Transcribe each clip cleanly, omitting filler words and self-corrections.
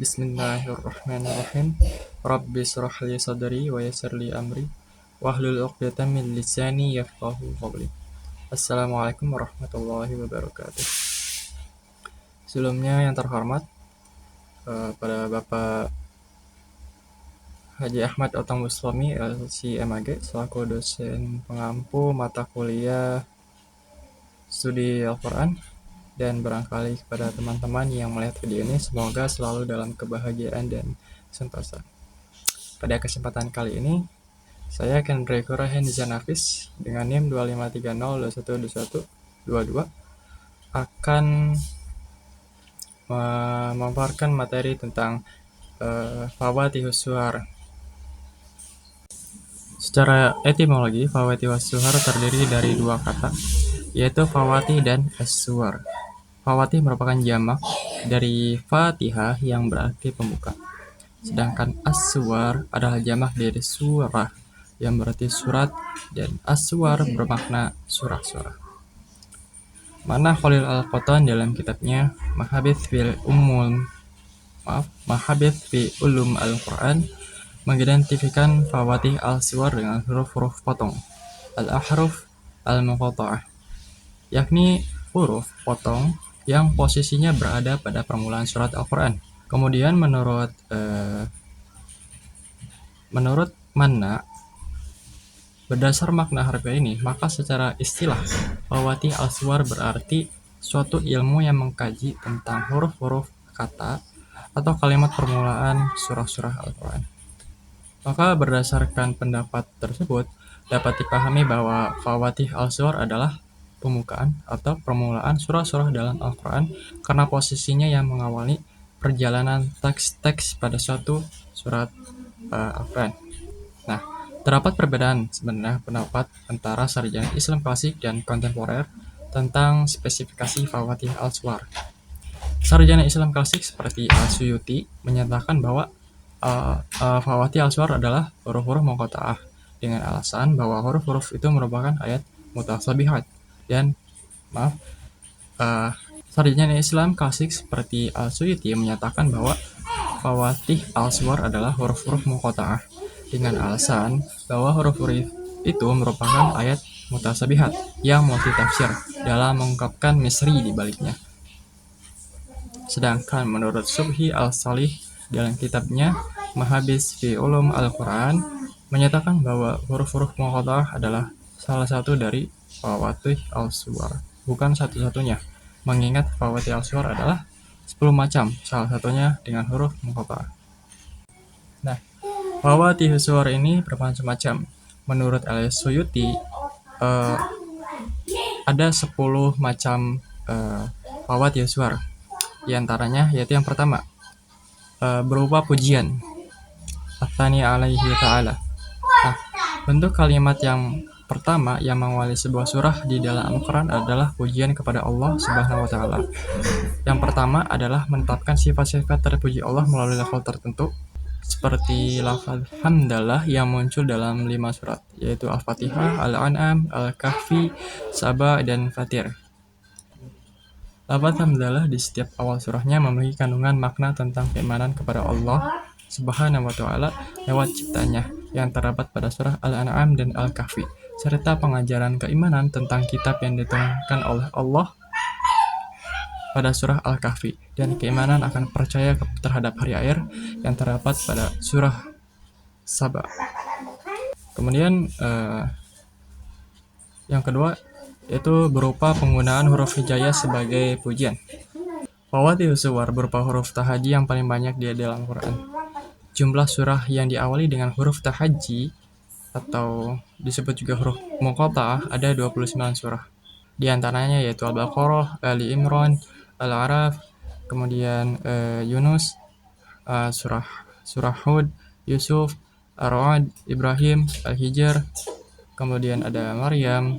Bismillahirrahmanirrahim. Rabbi shrah li sadri wa yassir li amri wahlul 'uqdatam min lisani yafqahu qawli. Assalamualaikum warahmatullahi wabarakatuh. Sebelumnya yang terhormat pada Bapak Haji Ahmad Otong Buslami LC MAG selaku dosen pengampu mata kuliah studi Al-Quran, dan barangkali kepada teman-teman yang melihat video ini semoga selalu dalam kebahagiaan dan sentosa. Pada kesempatan kali ini saya akan berekor Henzan Hafiz dengan NIM 2530212122 akan memaparkan materi tentang Fawatihus Suhar. Secara etimologi, Fawatihus Suhar terdiri dari dua kata, yaitu Fawatih dan As-Suwar. Fawatih merupakan jamak dari Fatihah yang berarti pembuka. Sedangkan As-Suwar adalah jamak dari surah yang berarti surat, dan As-Suwar bermakna surah-surah. Mana Khalil Al-Qattan dalam kitabnya Mahabith fi Ulum Al-Quran mengidentifikasikan Fawatih Al-Suwar dengan huruf-huruf potong, al-ahruf al-muqatta'ah, yakni huruf potong yang posisinya berada pada permulaan surat Al-Quran. Kemudian menurut Manna, berdasar makna harfiah ini, maka secara istilah Fawatih Al-Suwar berarti suatu ilmu yang mengkaji tentang huruf-huruf kata atau kalimat permulaan surah-surah Al-Quran. Maka berdasarkan pendapat tersebut, dapat dipahami bahwa Fawatih Al-Suwar adalah pembukaan atau permulaan surah-surah dalam Al-Quran karena posisinya yang mengawali perjalanan teks-teks pada suatu surat Al-Quran. Nah, terdapat perbedaan sebenarnya pendapat antara sarjana Islam klasik dan kontemporer tentang spesifikasi Fawatih Al-Suwar. Sarjana Islam klasik seperti Al-Suyuti menyatakan bahwa Fawatih Al-Suwar adalah huruf-huruf muqatta'ah dengan alasan bahwa huruf-huruf itu merupakan ayat mutasabihat. Dan sarjana Islam klasik seperti Al-Suyuti menyatakan bahwa Fawatih Al-Suwar adalah huruf-huruf muqatta'ah dengan alasan bahwa huruf-huruf itu merupakan ayat mutasabihat yang multitafsir dalam mengungkapkan misteri di baliknya. Sedangkan menurut Subhi Al-Salih dalam kitabnya Mahabith fi Ulum Al-Quran menyatakan bahwa huruf-huruf muqatta'ah adalah salah satu dari Fawatih Al-Suwar, bukan satu-satunya, mengingat Fawatih Al-Suwar adalah 10 macam, salah satunya dengan huruf muqatta'ah. Nah, Fawatih Al-Suwar ini bermacam-macam. Menurut Al-Suyuti, ada 10 macam Fawatih Al-Suwar. Di antaranya yaitu yang pertama, berupa pujian, Athani alaihi ta'ala. Nah, bentuk kalimat yang pertama yang mengawali sebuah surah di dalam Al-Quran adalah pujian kepada Allah Subhanahu wa Ta'ala. Yang pertama adalah menetapkan sifat-sifat terpuji Allah melalui level tertentu, seperti lafaz hamdalah yang muncul dalam 5 surat, yaitu Al-Fatihah, Al-An'am, Al-Kahfi, Saba, dan Fatir. Lafaz hamdalah di setiap awal surahnya memiliki kandungan makna tentang keimanan kepada Allah Subhanahu wa Ta'ala lewat ciptanya yang terdapat pada surah Al-An'am dan Al-Kahfi, serta pengajaran keimanan tentang kitab yang diturunkan oleh Allah pada surah Al-Kahfi, dan keimanan akan percaya terhadap hari akhir yang terdapat pada surah Saba. Kemudian yang kedua yaitu berupa penggunaan huruf hijaiyah sebagai pujian. Fawatih Al-Suwar berupa huruf tahaji yang paling banyak di dalam Quran. Jumlah surah yang diawali dengan huruf tahaji atau disebut juga huruf muqatta'ah ada 29 surah. Di antaranya yaitu Al-Baqarah, Ali Imran, Al-A'raf, kemudian Yunus, surah Hud, Yusuf, Ar-Ra'd, Ibrahim, Al-Hijr, kemudian ada Maryam,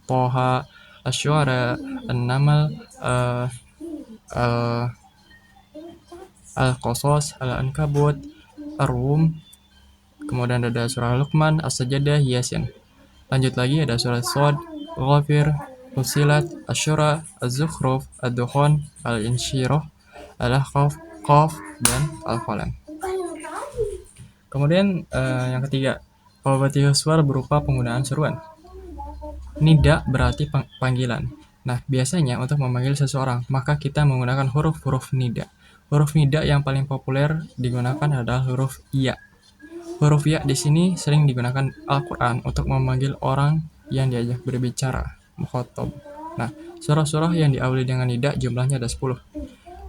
Toha, Asy-Syu'ara, An-Naml, Al-Qasas, Al-Ankabut, Ar-Rum, kemudian ada surah Luqman, As-Sajdah, Yasin. Lanjut lagi ada surah Shad, Ghafir, Fussilat, Asy-Syura, Az-Zukhruf, Ad-Dukhan, Al-Insyirah, Al-Ahqaf, Qaf, dan Al-Qalam. Kemudian yang ketiga, fawaatihus suwar berupa penggunaan seruan. Nida berarti panggilan. Nah, biasanya untuk memanggil seseorang, maka kita menggunakan huruf-huruf nida. Huruf nida yang paling populer digunakan adalah huruf ya. Huruf ya di sini sering digunakan Al-Quran untuk memanggil orang yang diajak berbicara, mukhatab. Nah, surah-surah yang diawali dengan nida jumlahnya ada 10.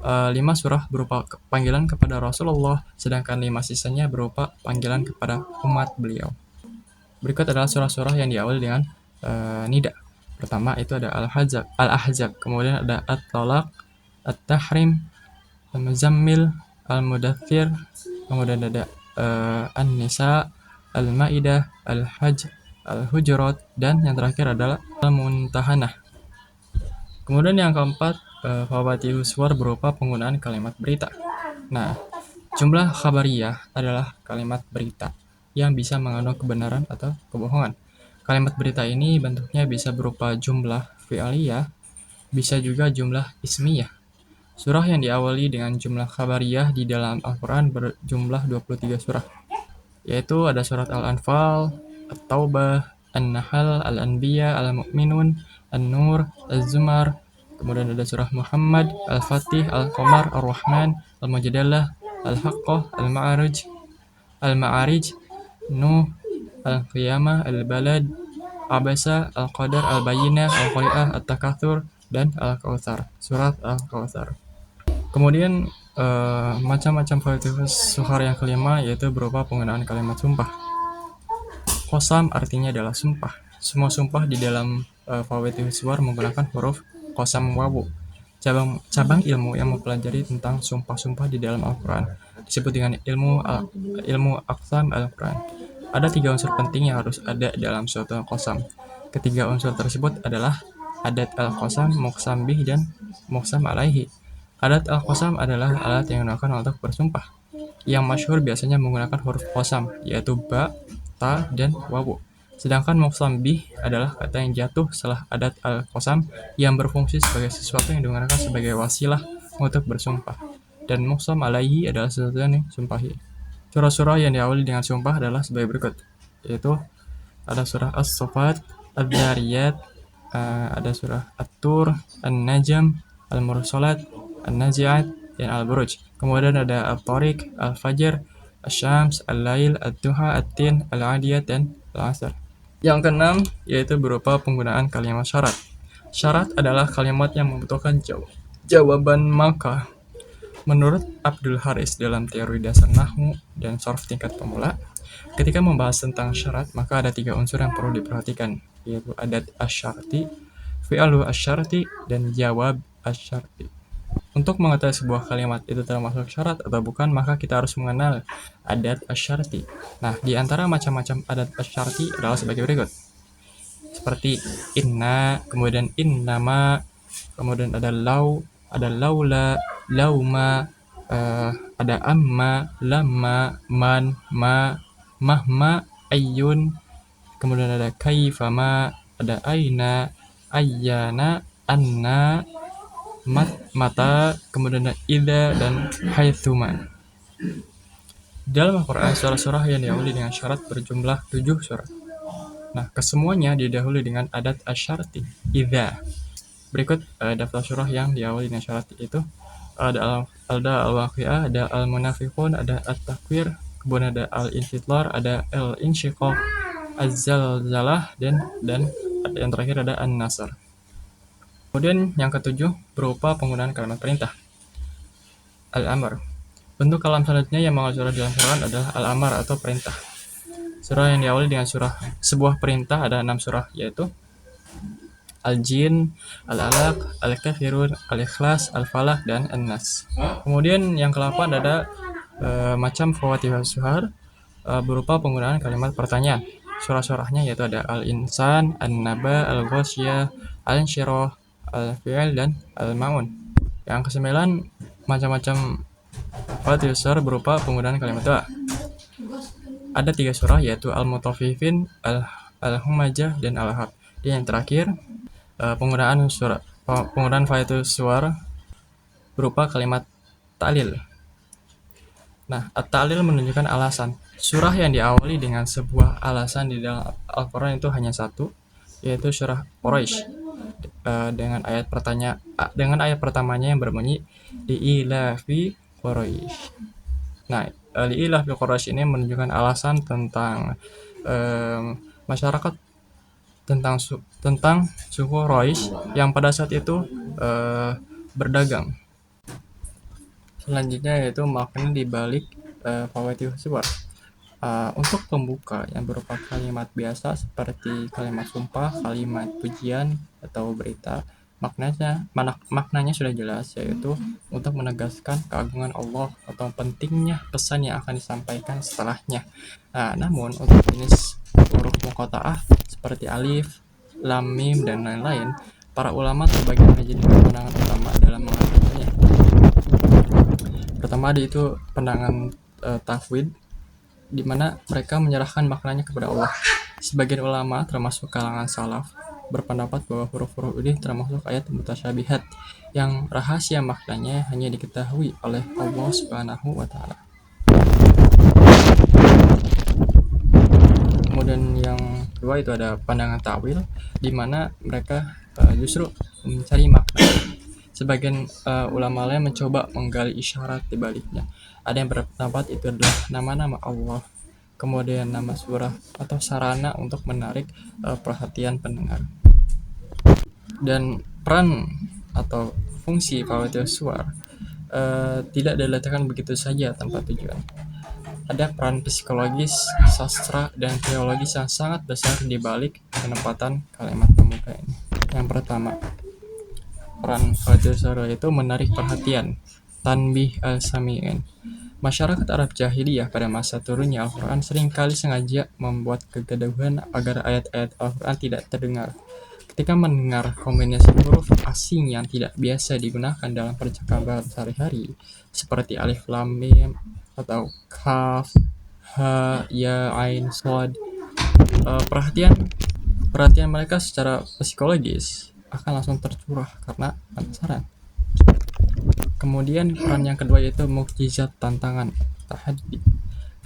5 surah berupa panggilan kepada Rasulullah, sedangkan 5 sisanya berupa panggilan kepada umat beliau. Berikut adalah surah-surah yang diawali dengan nida. Pertama itu ada Al-Ahzab, kemudian ada At-Talaq, At-Tahrim, Al-Muzammil, Al-Mudaththir, kemudian ada An-Nisa, Al-Maidah, Al-Hajj, Al-Hujurat, dan yang terakhir adalah Al-Mumtahanah. Kemudian yang keempat, fawaatihus suwar berupa penggunaan kalimat berita. Nah, jumlah khabariyah adalah kalimat berita yang bisa mengandung kebenaran atau kebohongan. Kalimat berita ini bentuknya bisa berupa jumlah fi'liyah, bisa juga jumlah ismiyah. Surah yang diawali dengan jumlah khabariyah di dalam Al-Quran berjumlah 23 surah, yaitu ada surat Al-Anfal, At-Taubah, An-Nahl, Al-Anbiya, Al-Mu'minun, An-Nur, Az-Zumar, kemudian ada surah Muhammad, Al-Fatih, Al-Qamar, Ar-Rahman, Al-Mujadalah, Al-Haqqah, Al-Ma'arij, Nuh, Al-Qiyamah, Al-Balad, Abasa, Al-Qadar, Al-Bayyinah, Al-Qari'ah, At-Takatsur, dan Al-Kautsar, surat Al-Kautsar. Kemudian macam-macam fawaatihus suwar yang kelima yaitu berupa penggunaan kalimat sumpah. Qasam artinya adalah sumpah. Semua sumpah di dalam fawaatihus suwar menggunakan huruf qasam wawu. Cabang ilmu yang mempelajari tentang sumpah-sumpah di dalam Al-Quran disebut dengan ilmu aqsam Al-Quran. Ada 3 unsur penting yang harus ada dalam suatu qasam. Ketiga unsur tersebut adalah adat al-qasam, muqsam bih, dan muqsam alaihi. Adat al-qasam adalah alat yang digunakan untuk bersumpah. Yang masyhur biasanya menggunakan huruf qasam, yaitu ba, ta, dan wawu. Sedangkan muqsam bih adalah kata yang jatuh setelah adat al-qasam yang berfungsi sebagai sesuatu yang digunakan sebagai wasilah untuk bersumpah. Dan muqsam alaihi adalah sesuatu yang disumpahi. Surah-surah yang diawali dengan sumpah adalah sebagai berikut, yaitu ada surah As-Saffat, Ad-Dzariyat, ada surah At-Tur, An-Najm, Al-Mursalat, An-Nazi'at, dan Al-Buruj. Kemudian ada At-Tariq, Al-Fajr, Asy-Syams, Al-Lail, Ad-Duha, At-Tin, Al-Adiyat, dan Al-Asr. Yang keenam yaitu berupa penggunaan kalimat syarat. Syarat adalah kalimat yang membutuhkan jawaban maka. Menurut Abdul Haris dalam teori dasar nahwu dan sarf tingkat pemula, ketika membahas tentang syarat, maka ada 3 unsur yang perlu diperhatikan, yaitu adat asyarti, fi'alu asyarti, dan jawab asyarti. Untuk mengetahui sebuah kalimat itu termasuk syarat atau bukan, maka kita harus mengenal adat asyarti. Nah, di antara macam-macam adat asyarti adalah sebagai berikut. Seperti inna, kemudian innama, kemudian ada lau, ada laula, lauma, ada amma, lamma, man, ma, mahma, ayyun, kemudian ada kaifama, ada aina, ayyana, anna, mata, kemudian ada idza, dan haitsuma. Dalam Al-Quran, surah-surah yang diawali dengan syarat berjumlah 7 surah. Nah, kesemuanya didahului dengan adat asyarti, idza. Berikut daftar surah yang diawali dengan syarat, itu ada Al-Waqi'ah, ada Al-Munafiqun, ada At-Takwir, kemudian ada Al-Infitlar, ada Al-Insyiqaq, Az-Zalzalah, dan yang terakhir ada An-Nasr. Kemudian yang ketujuh berupa penggunaan kalimat perintah. Al-Amr. Bentuk kalam selanjutnya yang mengawali surah dalam Quran adalah Al-Amr atau perintah. Surah yang diawali dengan sebuah perintah ada 6 surah, yaitu Al-Jin, Al-Alaq, Al-Kafirun, Al-Ikhlas, Al-Falaq, dan An-Nas. Kemudian yang ke-8 ada macam fawaatihus suwar berupa penggunaan kalimat pertanyaan. Surah-surahnya yaitu ada Al-Insan, An-Naba, Al-Ghasyiyah, Al-Insyirah, Al-Fi'l, dan Al-Maun. Yang ke-9 macam-macam fawaatihus suwar berupa penggunaan kalimat doa. Ada 3 surah yaitu Al-Mutaffifin, Al-Humajah, dan Al-Ahqaf. Dan yang terakhir penggunaan fawaatihus suwar berupa kalimat ta'lil. Nah, at-ta'lil menunjukkan alasan. Surah yang diawali dengan sebuah alasan di dalam Al-Quran itu hanya satu, yaitu surah Quraisy dengan ayat pertamanya yang berbunyi li'ilafi Quraisy. Nah, li'ilafi Quraisy ini menunjukkan alasan tentang masyarakat tentang suku Quraisy yang pada saat itu berdagang. Selanjutnya yaitu makna dibalik Fawatihus Suwar. Untuk pembuka yang berupa kalimat biasa seperti kalimat sumpah, kalimat pujian, atau berita, maknanya sudah jelas, yaitu untuk menegaskan keagungan Allah atau pentingnya pesan yang akan disampaikan setelahnya. Namun untuk jenis huruf muqatta'ah seperti alif, lam, mim, dan lain-lain, para ulama terbagi menjadi dua pandangan utama dalam mengartikannya. Pertama itu pandangan tafwid, di mana mereka menyerahkan maknanya kepada Allah. Sebagian ulama termasuk kalangan salaf berpendapat bahwa huruf-huruf ini termasuk ayat mutasyabihat yang rahasia maknanya hanya diketahui oleh Allah Subhanahu wa taala. Kemudian yang kedua itu ada pandangan ta'wil, di mana mereka justru mencari makna. Sebagian ulama lain mencoba menggali isyarat di baliknya. Ada yang berpendapat itu adalah nama-nama Allah, kemudian nama surah atau sarana untuk menarik perhatian pendengar. Dan peran atau fungsi Fawatihus Suwar tidak diletakkan begitu saja tanpa tujuan. Ada peran psikologis, sastra, dan teologis yang sangat besar di balik penempatan kalimat pembuka ini. Yang pertama, peran Fawatihus Suwar itu menarik perhatian, tanbih al-sami'in. Masyarakat Arab jahiliyah pada masa turunnya Al-Quran seringkali sengaja membuat kegaduhan agar ayat-ayat Al-Quran tidak terdengar. Ketika mendengar kombinasi huruf asing yang tidak biasa digunakan dalam percakapan sehari-hari, seperti alif lam mim atau kaf, ha, ya, ain, shad, perhatian mereka secara psikologis akan langsung tercurah karena penasaran. Kemudian peran yang kedua yaitu mukjizat, tantangan, tahaddi.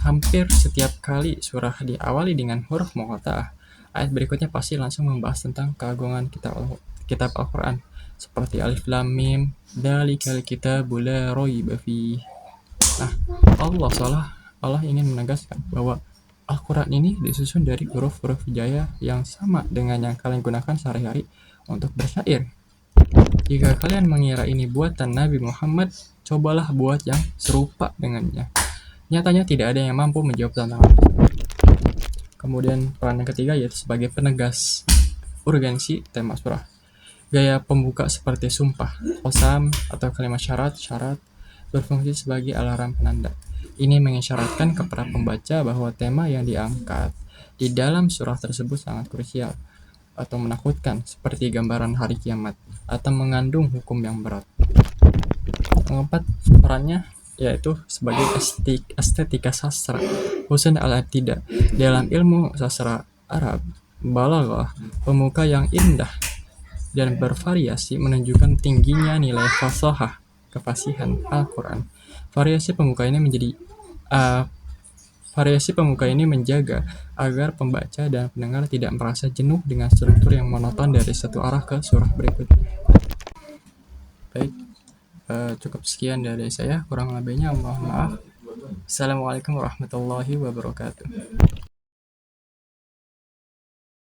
Hampir setiap kali surah diawali dengan huruf muqatta'ah, ayat berikutnya pasti langsung membahas tentang keagungan kitab Al-Quran, seperti alif lam mim, dzalikal kitabu la raiba fiih. Allah ingin menegaskan bahwa Al-Quran ini disusun dari huruf-huruf hijaiyah yang sama dengan yang kalian gunakan sehari-hari untuk bersyair. Jika kalian mengira ini buatan Nabi Muhammad, cobalah buat yang serupa dengannya. Nyatanya tidak ada yang mampu menjawab tantangan tersebut. Kemudian peran yang ketiga yaitu sebagai penegas urgensi tema surah. Gaya pembuka seperti sumpah, qasam, atau kalimat syarat berfungsi sebagai alarm penanda. Ini mengisyaratkan kepada pembaca bahwa tema yang diangkat di dalam surah tersebut sangat krusial atau menakutkan, seperti gambaran hari kiamat, atau mengandung hukum yang berat. Keempat, perannya yaitu sebagai estetika sastra. Husn al-ibtida dalam ilmu sastra Arab, balaghah, pemuka yang indah dan bervariasi menunjukkan tingginya nilai fasahah, kefasihan Al-Quran. Variasi pemuka ini menjaga agar pembaca dan pendengar tidak merasa jenuh dengan struktur yang monoton dari satu arah ke surah berikutnya. Baik, cukup sekian dari saya. Kurang lebihnya mohon maaf. Assalamualaikum warahmatullahi wabarakatuh.